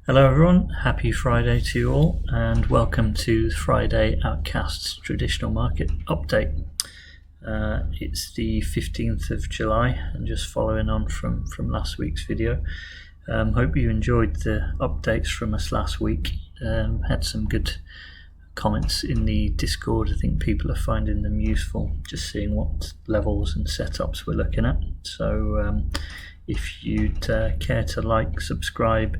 Hello everyone, happy Friday to you all, and welcome to Friday Outcast's traditional market update. It's the 15th of July, and just following on from last week's video. Hope you enjoyed the updates from us last week. Had some good comments in the Discord. I think people are finding them useful, just seeing what levels and setups we're looking at. So if you'd care to like, subscribe,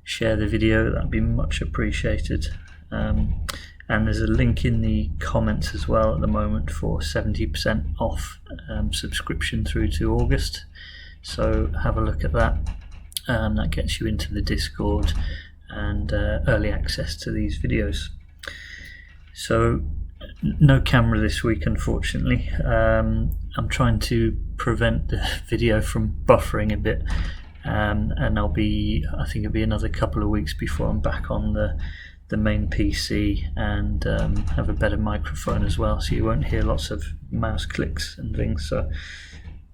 share the video, that'd be much appreciated. And there's a link in the comments as well at the moment for 70% off subscription through to August, so have a look at that. That gets you into the Discord and early access to these videos. So no camera this week, unfortunately. I'm trying to prevent the video from buffering a bit. And I think it'll be another couple of weeks before I'm back on the main PC and have a better microphone as well, so you won't hear lots of mouse clicks and things, so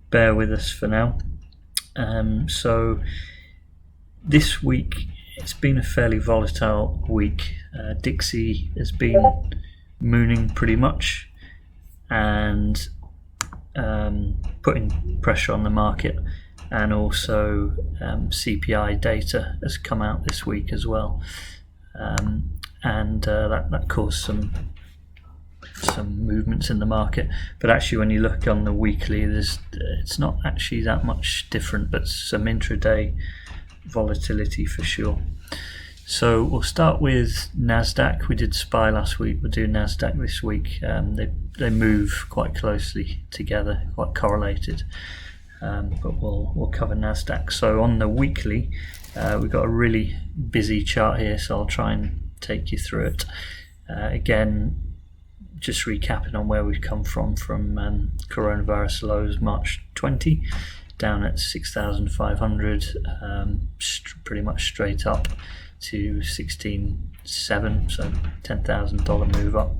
bear with us for now. So this week it's been a fairly volatile week. Dixie has been mooning pretty much and putting pressure on the market. And also CPI data has come out this week as well, and that caused some movements in the market. But actually, when you look on the weekly, it's not actually that much different, but some intraday volatility for sure. So we'll start with Nasdaq. We did SPY last week. We'll do Nasdaq this week. They move quite closely together, quite correlated. But we'll cover Nasdaq. So on the weekly, we've got a really busy chart here, so I'll try and take you through it. Again, just recapping on where we've come from coronavirus lows March 20, down at 6,500, pretty much straight up to 16.7, so $10,000 move up.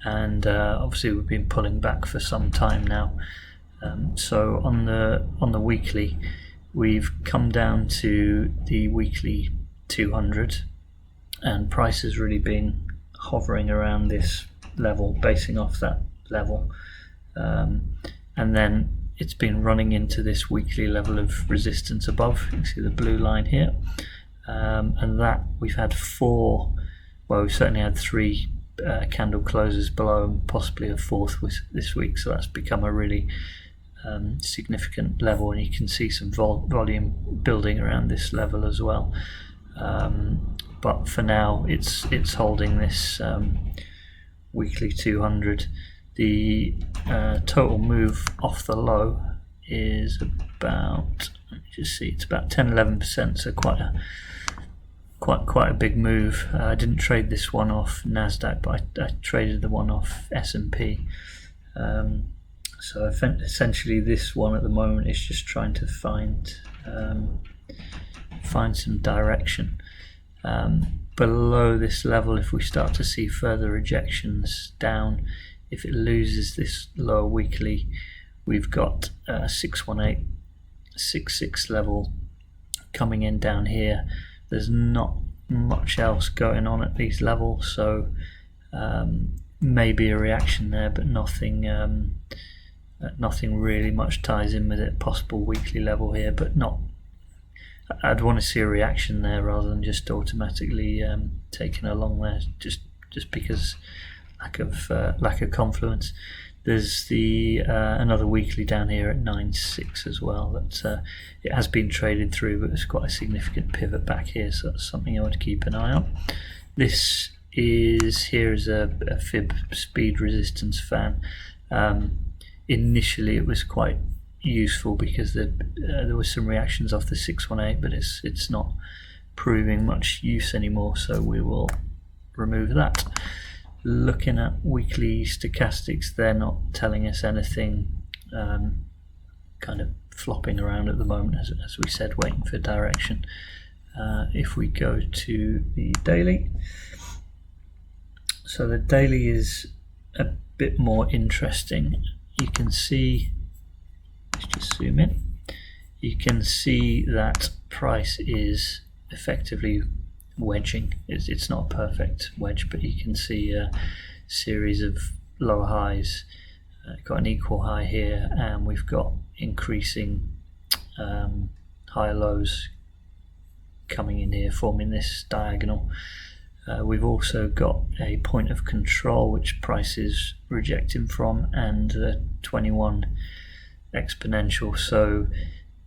And obviously we've been pulling back for some time now. So on the weekly, we've come down to the weekly 200, and price has really been hovering around this level, basing off that level, and then it's been running into this weekly level of resistance above. You can see the blue line here, and that we've had we've certainly had three candle closes below, and possibly a fourth this week, so that's become a really significant level, and you can see some volume building around this level as well. But for now, it's holding this weekly 200. The total move off the low is about, let me just see, it's about 10-11%, so quite a big move. I didn't trade this one off Nasdaq, but I traded the one off S&P. So essentially this one at the moment is just trying to find some direction. Below this level, if we start to see further rejections down, if it loses this lower weekly, we've got 61866 level coming in down here. There's not much else going on at these levels, so maybe a reaction there, but nothing really much ties in with it. Possible weekly level here, but not. I'd want to see a reaction there rather than just automatically taking along there, just because lack of confluence. There's the another weekly down here at 9.6 as well. That it has been traded through, but there's quite a significant pivot back here, so that's something I would keep an eye on. This is a Fib Speed Resistance Fan. Initially it was quite useful because there was some reactions off the 618, but it's not proving much use anymore, so we will remove that. Looking at weekly stochastics, they're not telling us anything, kind of flopping around at the moment, as we said, waiting for direction. If we go to the daily, so the daily is a bit more interesting. You can see, let's just zoom in, you can see that price is effectively wedging. It's not a perfect wedge, but you can see a series of lower highs. Got an equal high here, and we've got increasing higher lows coming in here, forming this diagonal. We've also got a point of control which price is rejecting from, and 21 exponential, so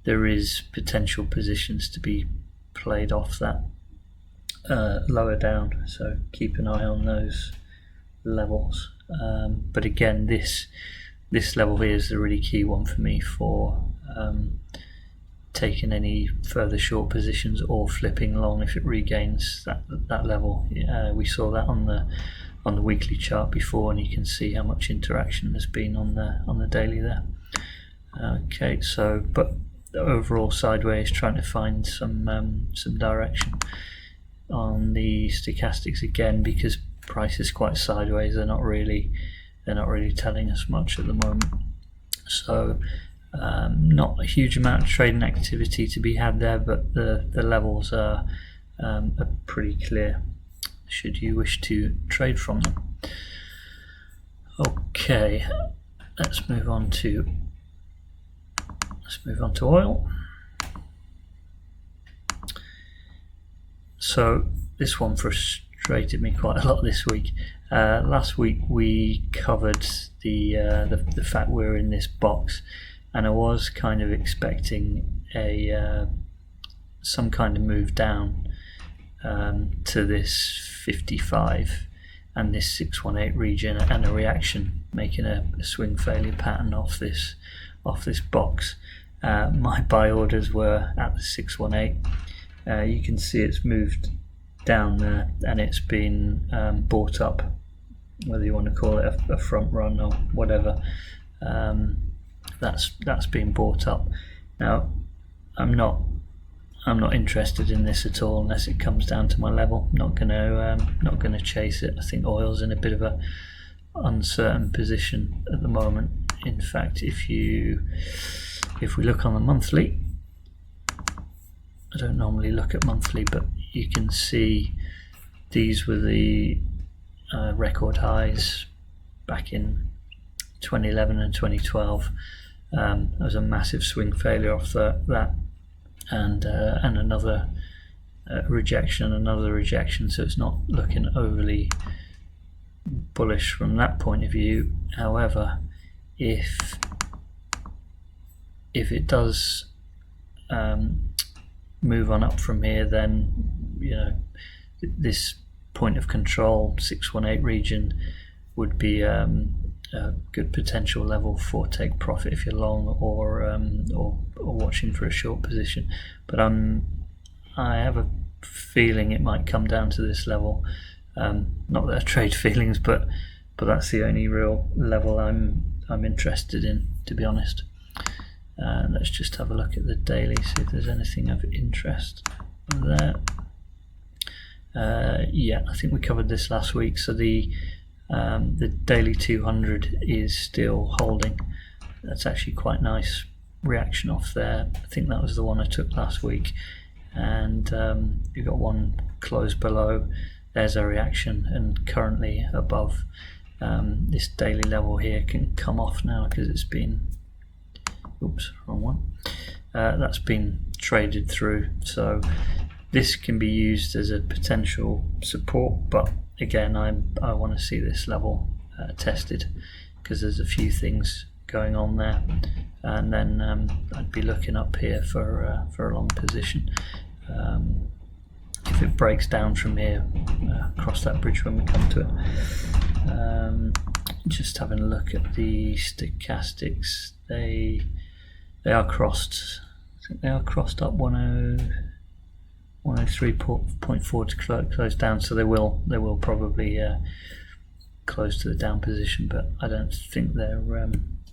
there is potential positions to be played off that lower down, so keep an eye on those levels. But again, this level here is the really key one for me for taking any further short positions or flipping long if it regains that level. We saw that on the weekly chart before, and you can see how much interaction there's been on the daily there. Okay, so but overall sideways, trying to find some direction on the stochastics again, because price is quite sideways. They're not really telling us much at the moment. So not a huge amount of trading activity to be had there, but the levels are pretty clear should you wish to trade from them. Okay, let's move on to oil. So this one frustrated me quite a lot this week. Last week we covered the fact we're in this box, and I was kind of expecting some kind of move down to this 55 and this 618 region, and a reaction, making a swing failure pattern off this box. My buy orders were at the 618. You can see it's moved down there, and it's been bought up, whether you want to call it a front run or whatever. That's been bought up. Now I'm not interested in this at all unless it comes down to my level. Not gonna chase it. I think oil's in a bit of a uncertain position at the moment. In fact, if we look on the monthly, I don't normally look at monthly, but you can see these were the record highs back in 2011 and 2012. There was a massive swing failure off that, and another rejection, so it's not looking overly bullish from that point of view. However, if it does move on up from here, then this point of control 618 region would be a good potential level for take profit if you're long or watching for a short position. But I have a feeling it might come down to this level. Not that I trade feelings, but that's the only real level I'm interested in, to be honest. Let's just have a look at the daily, see if there's anything of interest there. Yeah, I think we covered this last week. So the daily 200 is still holding. That's actually quite nice reaction off there. I think that was the one I took last week, and you got one close below. There's a reaction, and currently above this daily level here. Can come off now because it's been, oops, wrong one. That's been traded through, so this can be used as a potential support, but again, I want to see this level tested, because there's a few things going on there, and then I'd be looking up here for a long position. If it breaks down from here, cross that bridge when we come to it. Just having a look at the stochastics, they are crossed. I think they are crossed up 103.4 to close down, so they will probably close to the down position, but I don't think they're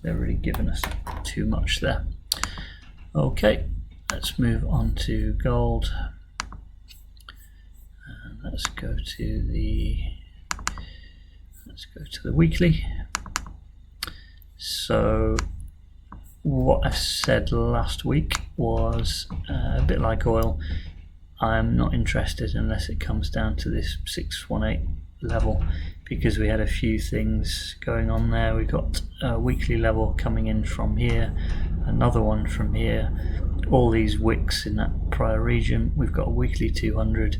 really giving us too much there. Okay, let's move on to gold. Let's go to the weekly. So what I said last week was a bit like oil. I'm not interested unless it comes down to this 618 level, because we had a few things going on there. We got a weekly level coming in from here, another one from here, all these wicks in that prior region. We've got a weekly 200,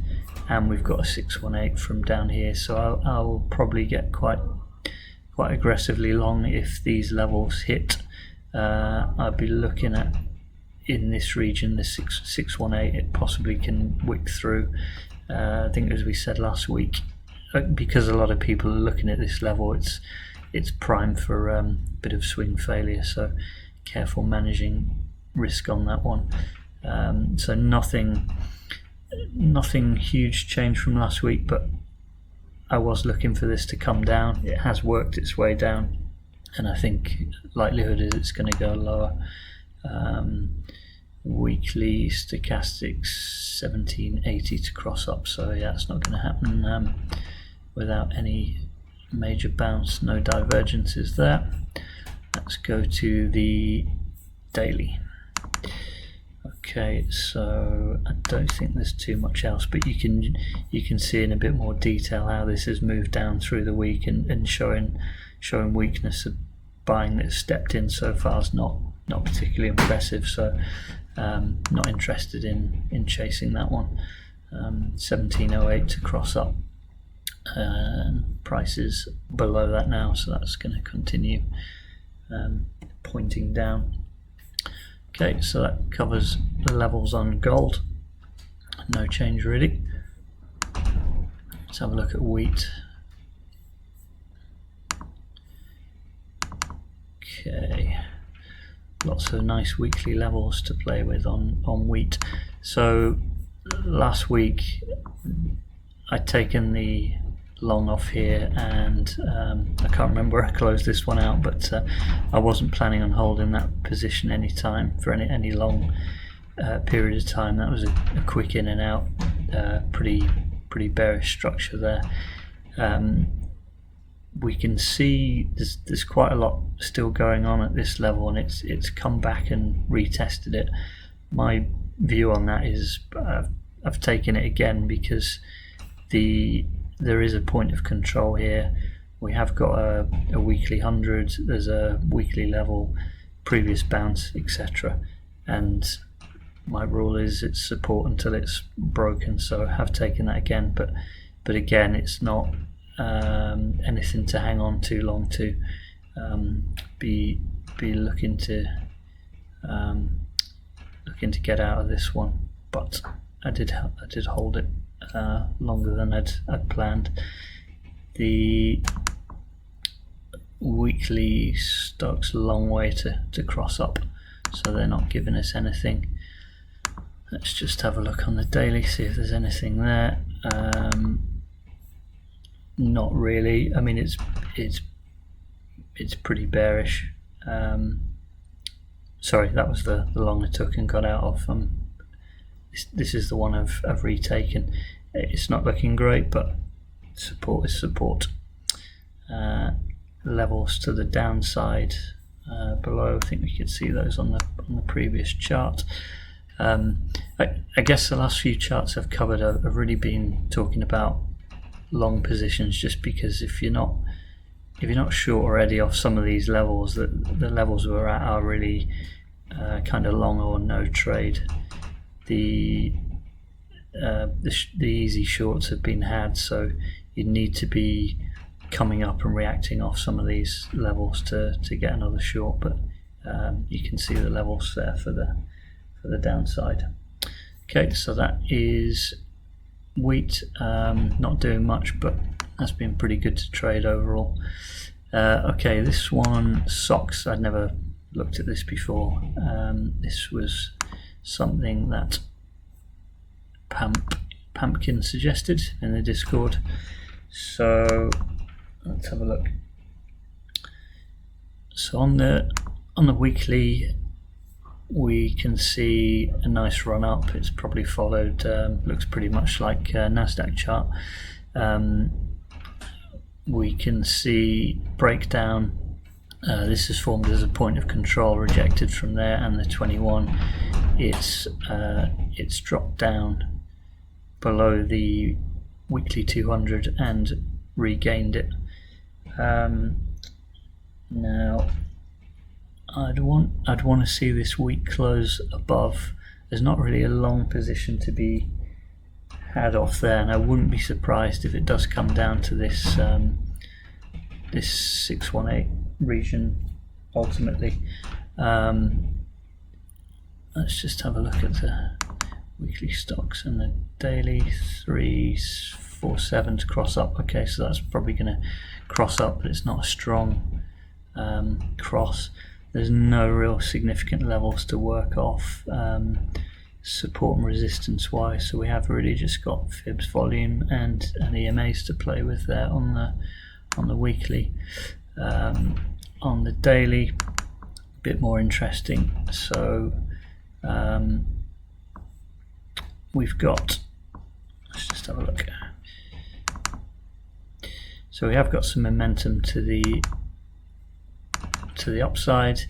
and we've got a 618 from down here. So I'll probably get quite aggressively long if these levels hit. I'll be looking at, in this region, the 618, it possibly can wick through. I think, as we said last week, because a lot of people are looking at this level, it's prime for a bit of swing failure, so careful managing risk on that one. So nothing huge change from last week, but I was looking for this to come down. It has worked its way down, and I think likelihood is it's going to go lower. Weekly stochastics 1780 to cross up, so yeah, it's not going to happen without any major bounce. No divergences there. Let's go to the daily. Okay, so I don't think there's too much else, but you can see in a bit more detail how this has moved down through the week, and showing weakness. Of buying that's stepped in so far is not particularly impressive, so not interested in chasing that one. 1708 to cross up, prices below that now, so that's going to continue pointing down. Okay, so that covers the levels on gold. No change really. Let's have a look at wheat. Okay, lots of nice weekly levels to play with on wheat. So last week I'd taken the long off here, and I can't remember where I closed this one out, but I wasn't planning on holding that position any time for any long period of time. That was a quick in and out, pretty bearish structure there. We can see there's quite a lot still going on at this level, and it's come back and retested it. My view on that is I've taken it again because there is a point of control here. We have got a weekly 100, there's a weekly level, previous bounce, etc. And my rule is it's support until it's broken, so I have taken that again, but again, it's not anything to hang on too long to. Be looking to get out of this one, but I did hold it longer than I'd planned. The weekly stock's a long way to cross up, so they're not giving us anything. Let's just have a look on the daily, see if there's anything there. Not really. I mean, it's pretty bearish. Sorry, that was the long I took and got out of. This is the one I've retaken. It's not looking great, but support is support. Levels to the downside below, I think we could see those on the previous chart. I guess the last few charts I've covered, I've really been talking about long positions, just because if you're not short already off some of these levels, the levels we're at are really kind of long or no trade. The easy shorts have been had, so you need to be coming up and reacting off some of these levels to get another short, but you can see the levels there for the downside. Okay, so that is wheat. Not doing much, but that's been pretty good to trade overall. Okay, this one, socks. I'd never looked at this before. This was something that Pumpkin suggested in the Discord, so let's have a look. So on the weekly, we can see a nice run up. It's probably followed, looks pretty much like a Nasdaq chart. We can see breakdown. This is formed as a point of control, rejected from there, and the 21. It's dropped down below the weekly 200 and regained it. Now I'd want to see this week close above. There's not really a long position to be had off there, and I wouldn't be surprised if it does come down to this this 618 region ultimately. Let's just have a look at the weekly stocks and the daily. 347 to cross up. Okay, so that's probably going to cross up, but it's not a strong cross. There's no real significant levels to work off support and resistance wise, so we have really just got Fib's volume and EMAs to play with there on the weekly. On the daily, a bit more interesting. So we've got, let's just have a look. So we have got some momentum to the upside.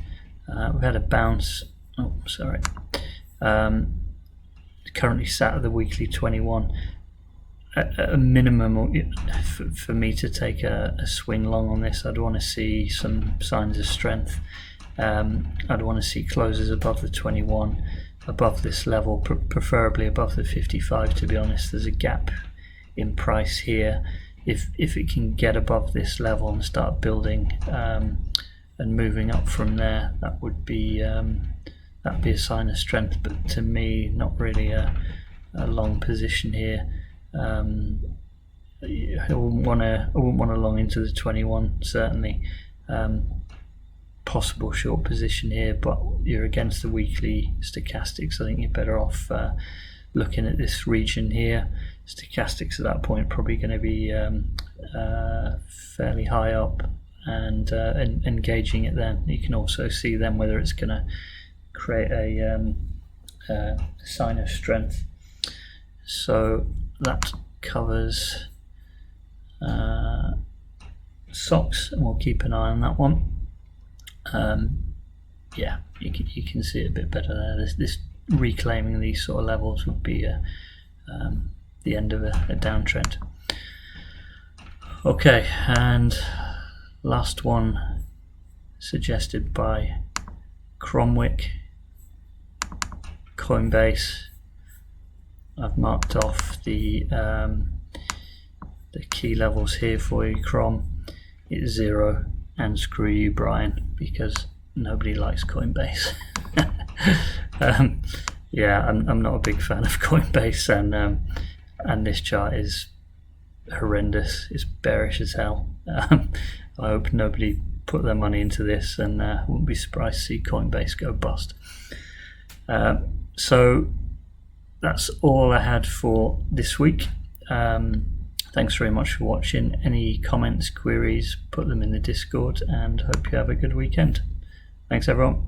We've had a bounce. Oh, sorry. Currently sat at the weekly 21. At a minimum, for me to take a swing long on this, I'd want to see some signs of strength. I'd want to see closes above the 21, above this level, preferably above the 55. To be honest, there's a gap in price here. If it can get above this level and start building and moving up from there, that'd be a sign of strength. But to me, not really a long position here. I wouldn't want to long into the 21 certainly. Possible short position here, but you're against the weekly stochastics. I think you're better off looking at this region here. Stochastics at that point probably going to be fairly high up, and engaging it then. You can also see then whether it's going to create a sign of strength. So that covers socks, and we'll keep an eye on that one. Yeah, you can see it a bit better there. This reclaiming these sort of levels would be the end of a downtrend. Okay, and last one suggested by Cromwick, Coinbase. I've marked off the key levels here for you. Crom, it's 0, and screw you, Brian, because nobody likes Coinbase. Yeah, I'm not a big fan of Coinbase, and this chart is horrendous. It's bearish as hell. I hope nobody put their money into this, and wouldn't be surprised to see Coinbase go bust. So that's all I had for this week. Thanks very much for watching. Any comments, queries, put them in the Discord, and hope you have a good weekend. Thanks everyone.